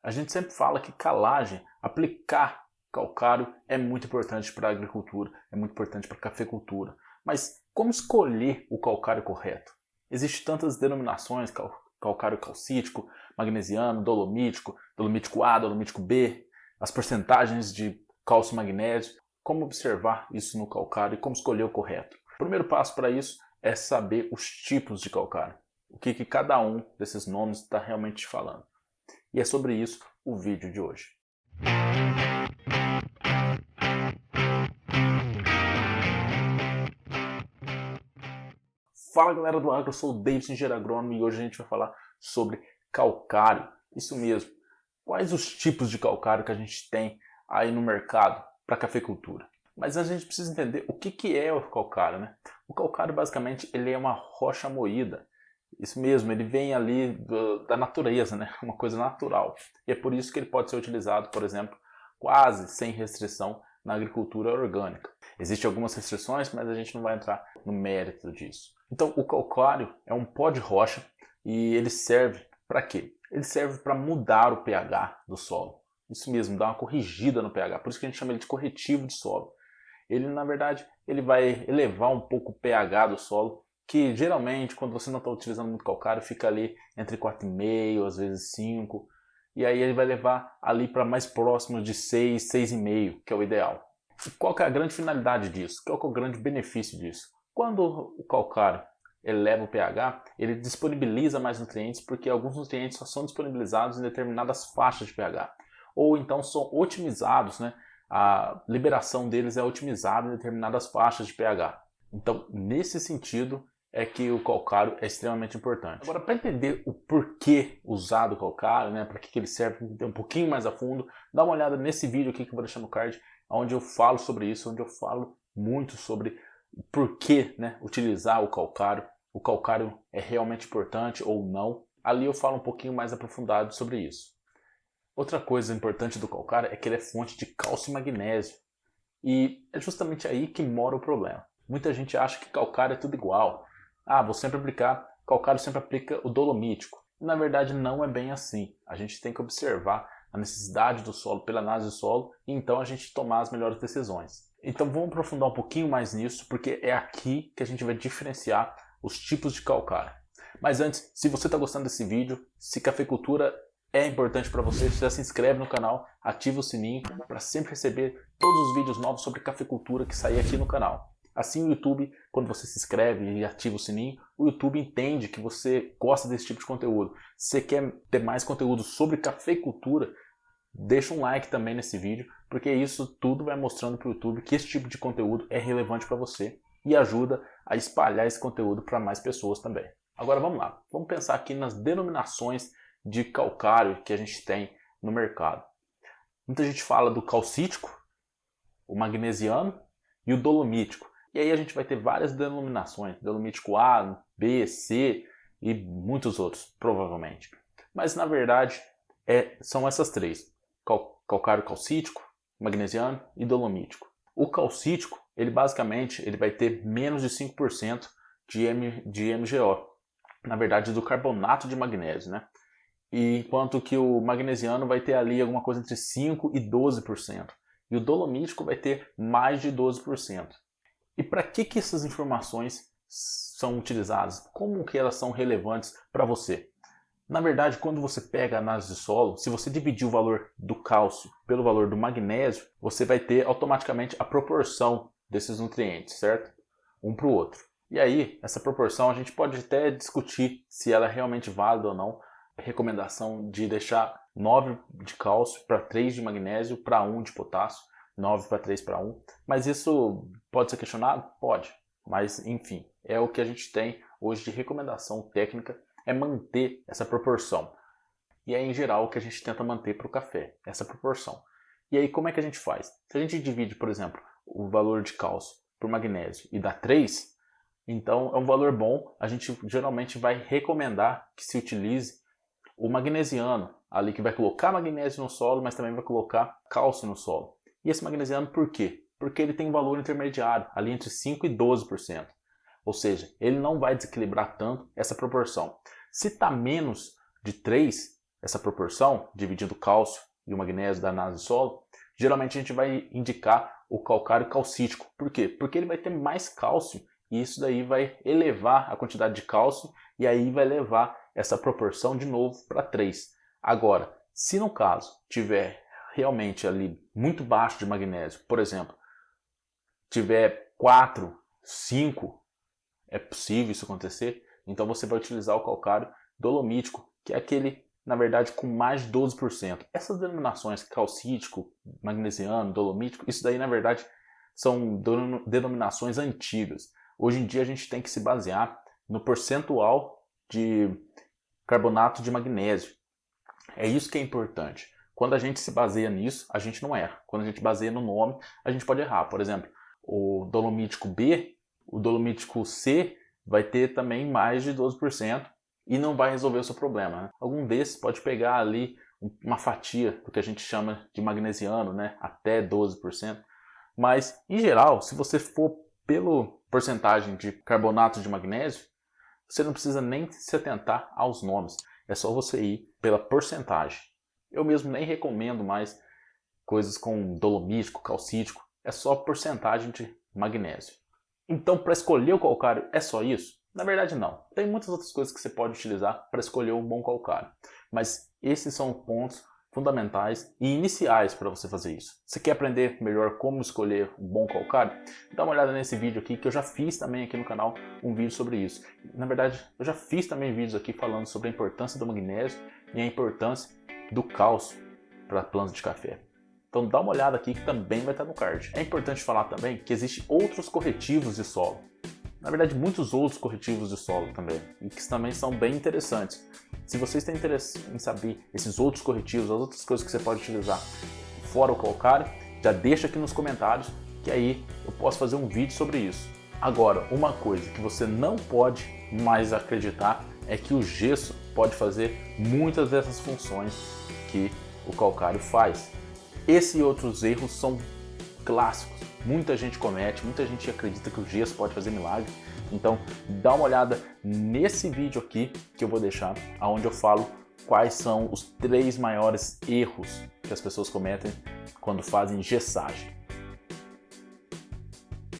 A gente sempre fala que calagem, aplicar calcário é muito importante para a agricultura, é muito importante para a cafeicultura. Mas como escolher o calcário correto? Existem tantas denominações, calcário calcítico, magnesiano, dolomítico, dolomítico A, dolomítico B, as porcentagens de cálcio e magnésio. Como observar isso no calcário e como escolher o correto? O primeiro passo para isso é saber os tipos de calcário. O que cada um desses nomes está realmente falando. E é sobre isso o vídeo de hoje. Fala galera do agro, eu sou o Davidson, engenheiro agrônomo, e hoje a gente vai falar sobre calcário. Isso mesmo. Quais os tipos de calcário que a gente tem aí no mercado para cafeicultura? Mas a gente precisa entender o que é o calcário, né? O calcário basicamente ele é uma rocha moída. Isso mesmo, ele vem ali da natureza, né? Uma coisa natural. E é por isso que ele pode ser utilizado, por exemplo, quase sem restrição na agricultura orgânica. Existem algumas restrições, mas a gente não vai entrar no mérito disso. Então, o calcário é um pó de rocha e ele serve para quê? Ele serve para mudar o pH do solo. Isso mesmo, dar uma corrigida no pH. Por isso que a gente chama ele de corretivo de solo. Ele, na verdade, ele vai elevar um pouco o pH do solo, que geralmente, quando você não está utilizando muito calcário, fica ali entre 4,5, às vezes 5. E aí ele vai levar ali para mais próximo de 6, 6,5, que é o ideal. E qual que é a grande finalidade disso? Qual que é o grande benefício disso? Quando o calcário eleva o pH, ele disponibiliza mais nutrientes, porque alguns nutrientes só são disponibilizados em determinadas faixas de pH. Ou então são otimizados, né? A liberação deles é otimizada em determinadas faixas de pH. Então, nesse sentido, é que o calcário é extremamente importante. Agora, para entender o porquê usar do calcário, né, para que ele serve um pouquinho mais a fundo, dá uma olhada nesse vídeo aqui que eu vou deixar no card, onde eu falo sobre isso, onde eu falo muito sobre o porquê, né, utilizar o calcário é realmente importante ou não. Ali eu falo um pouquinho mais aprofundado sobre isso. Outra coisa importante do calcário é que ele é fonte de cálcio e magnésio. E é justamente aí que mora o problema. Muita gente acha que calcário é tudo igual. Vou sempre aplicar, calcário sempre aplica o dolomítico. E, na verdade não é bem assim. A gente tem que observar a necessidade do solo pela análise do solo e então a gente tomar as melhores decisões. Então vamos aprofundar um pouquinho mais nisso, porque é aqui que a gente vai diferenciar os tipos de calcário. Mas antes, se você está gostando desse vídeo, se cafeicultura é importante para você, já se inscreve no canal, ativa o sininho para sempre receber todos os vídeos novos sobre cafeicultura que saem aqui no canal. Assim o YouTube, quando você se inscreve e ativa o sininho, o YouTube entende que você gosta desse tipo de conteúdo. Se você quer ter mais conteúdo sobre cafeicultura, deixa um like também nesse vídeo, porque isso tudo vai mostrando para o YouTube que esse tipo de conteúdo é relevante para você e ajuda a espalhar esse conteúdo para mais pessoas também. Agora vamos lá, vamos pensar aqui nas denominações de calcário que a gente tem no mercado. Muita gente fala do calcítico, o magnesiano e o dolomítico. E aí a gente vai ter várias denominações, dolomítico A, B, C e muitos outros, provavelmente. Mas na verdade são essas três, calcário calcítico, magnesiano e dolomítico. O calcítico, ele basicamente vai ter menos de 5% de MgO, na verdade do carbonato de magnésio, né? Enquanto que o magnesiano vai ter ali alguma coisa entre 5% e 12%. E o dolomítico vai ter mais de 12%. E para que essas informações são utilizadas? Como que elas são relevantes para você? Na verdade, quando você pega a análise de solo, se você dividir o valor do cálcio pelo valor do magnésio, você vai ter automaticamente a proporção desses nutrientes, certo? Um para o outro. E aí, essa proporção a gente pode até discutir se ela é realmente válida ou não. Recomendação de deixar 9 de cálcio para 3 de magnésio para 1 de potássio, 9 para 3 para 1. Mas isso pode ser questionado? Pode. Mas, enfim, é o que a gente tem hoje de recomendação técnica, é manter essa proporção. E é em geral o que a gente tenta manter para o café, essa proporção. E aí como é que a gente faz? Se a gente divide, por exemplo, o valor de cálcio por magnésio e dá 3, então é um valor bom. A gente geralmente vai recomendar que se utilize o magnesiano, ali que vai colocar magnésio no solo, mas também vai colocar cálcio no solo. E esse magnesiano por quê? Porque ele tem um valor intermediário, ali entre 5% e 12%. Ou seja, ele não vai desequilibrar tanto essa proporção. Se está menos de 3, essa proporção, dividindo o cálcio e o magnésio da análise de solo, geralmente a gente vai indicar o calcário calcítico. Por quê? Porque ele vai ter mais cálcio e isso daí vai elevar a quantidade de cálcio e aí vai levar essa proporção de novo para 3. Agora, se no caso tiver realmente ali muito baixo de magnésio, por exemplo, tiver 4, 5, é possível isso acontecer, então você vai utilizar o calcário dolomítico, que é aquele, na verdade, com mais de 12%. Essas denominações, calcítico, magnesiano, dolomítico, isso daí, na verdade, são denominações antigas. Hoje em dia a gente tem que se basear no percentual de carbonato de magnésio. É isso que é importante. Quando a gente se baseia nisso, a gente não erra. Quando a gente baseia no nome, a gente pode errar. Por exemplo, o dolomítico B, o dolomítico C vai ter também mais de 12% e não vai resolver o seu problema, né? Algum desses pode pegar ali uma fatia do que a gente chama de magnesiano, né? Até 12%. Mas, em geral, se você for pela porcentagem de carbonato de magnésio, você não precisa nem se atentar aos nomes. É só você ir pela porcentagem. Eu mesmo nem recomendo mais coisas com dolomítico, calcítico. É só porcentagem de magnésio. Então, para escolher o calcário, é só isso? Na verdade, não. Tem muitas outras coisas que você pode utilizar para escolher um bom calcário. Mas esses são pontos fundamentais e iniciais para você fazer isso. Você quer aprender melhor como escolher um bom calcário? Dá uma olhada nesse vídeo aqui, que eu já fiz também aqui no canal um vídeo sobre isso. Na verdade, eu já fiz também vídeos aqui falando sobre a importância do magnésio e a importância do cálcio para plantas de café. Então dá uma olhada aqui que também vai estar no card. É importante falar também que existem outros corretivos de solo. Na verdade, muitos outros corretivos de solo também, e que também são bem interessantes. Se vocês têm interesse em saber esses outros corretivos, as outras coisas que você pode utilizar fora o calcário, já deixa aqui nos comentários, que aí eu posso fazer um vídeo sobre isso. Agora, uma coisa que você não pode mais acreditar é que o gesso pode fazer muitas dessas funções que o calcário faz. Esse e outros erros são clássicos. Muita gente comete, muita gente acredita que o gesso pode fazer milagre. Então dá uma olhada nesse vídeo aqui que eu vou deixar, onde eu falo quais são os 3 maiores erros que as pessoas cometem quando fazem gessagem.